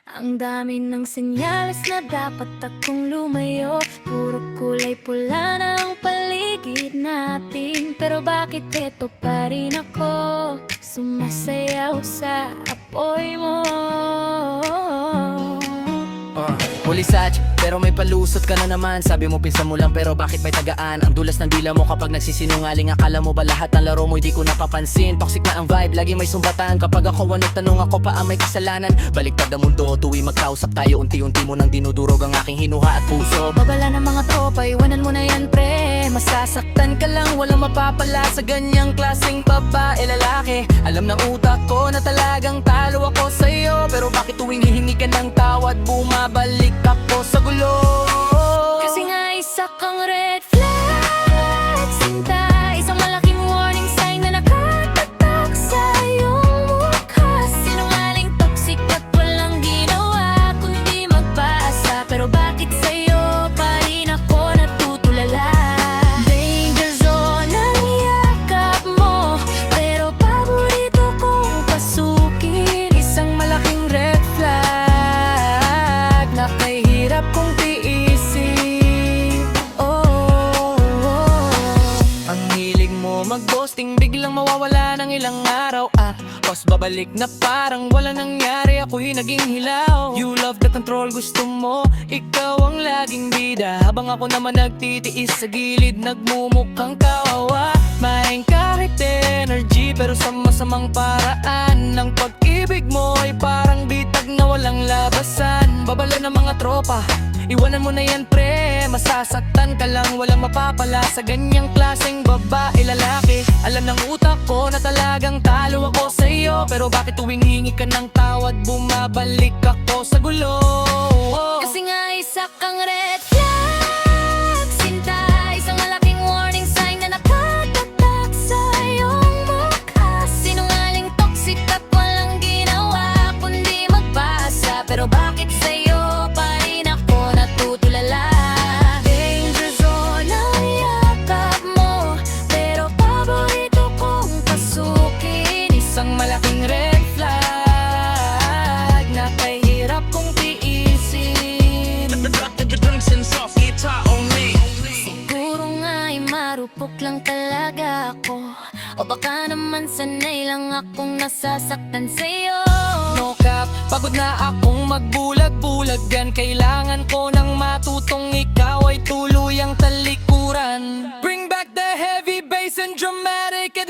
Ang dami ng senyales na dapat akong lumayo. Puro kulay pula na ang paligid natin, pero bakit eto pa rin ako sumasayaw sa apoy mo? Pulisach, pero may palusot ka na naman. Sabi mo pinsan mo lang pero bakit may tagaan? Ang dulas ng dila mo kapag nagsisinungaling. Akala mo ba lahat ng laro mo hindi ko napapansin? Toxic na ang vibe, lagi may sumbatan. Kapag ako tanong ako pa ang may kasalanan. Baliktad ang mundo, tuwi magkausap tayo. Unti-unti mo nang dinudurog ang aking hinuha at puso. Babala ng mga tropa, iwanan mo na yan pre. Masasaktan ka lang, walang mapapala sa ganyang klaseng babae lalaki. Alam ng utak ko na talagang talo ako sa'yo, pero bakit tuwing hihingi ka ng tawad bumabalik ako sa gulo? Kasi nga isa kang red flag, sinta. Isang malaking warning sign na nakatatak sa iyong mukha. Sinungaling, toxic at walang ginawa kundi magpasa, pero bakit sa'yo pa rin ako natutulala? Danger zone ang yakap mo, pero paborito kong pasukin. Isang malaking red flag na kahirap kong tiisin. Ang hilig mo mag-ghosting, biglang mawawala ng ilang araw. Tapos babalik na parang wala nangyari, ako'y naging hilaw. You love the control, gusto mo ikaw ang laging bida, habang ako naman nagtitiis sa gilid, nagmumukhang kawawa. Maring kahit energy, pero sa masamang paraan. Ng pag-ibig mo ay parang bitag na walang labasan. Babala ng mga tropa, iwanan mo na yan pre. Masasaktan ka lang, walang mapapala sa ganyang klaseng babae lalaki. Alam ng utak ko na talagang talo ako sa'yo, pero bakit tuwing hingi ka ng tawad bumabalik ako sa gulo? Kasi nga isa kang red flag, sinta. Isang malaking warning sign na nakatatak sa iyong mukha. Sinungaling, toxic at walang ginawa kundi magpasa, pero bakit sa'yo pa rin ako natutulala? Danger zone ang yakap mo, pero paborito kong pasukin. Isang malaking red flag na kahirap kong tiisin. Siguro nga'y marupok lang talaga ako, o baka naman sanay lang akong nasasaktan sa'yo. No cap, pagod na akong magbulag-bulagan. Kailangan ko nang matutong ikaw ay tuluyang talikuran. Bring back the heavy bass and dramatic at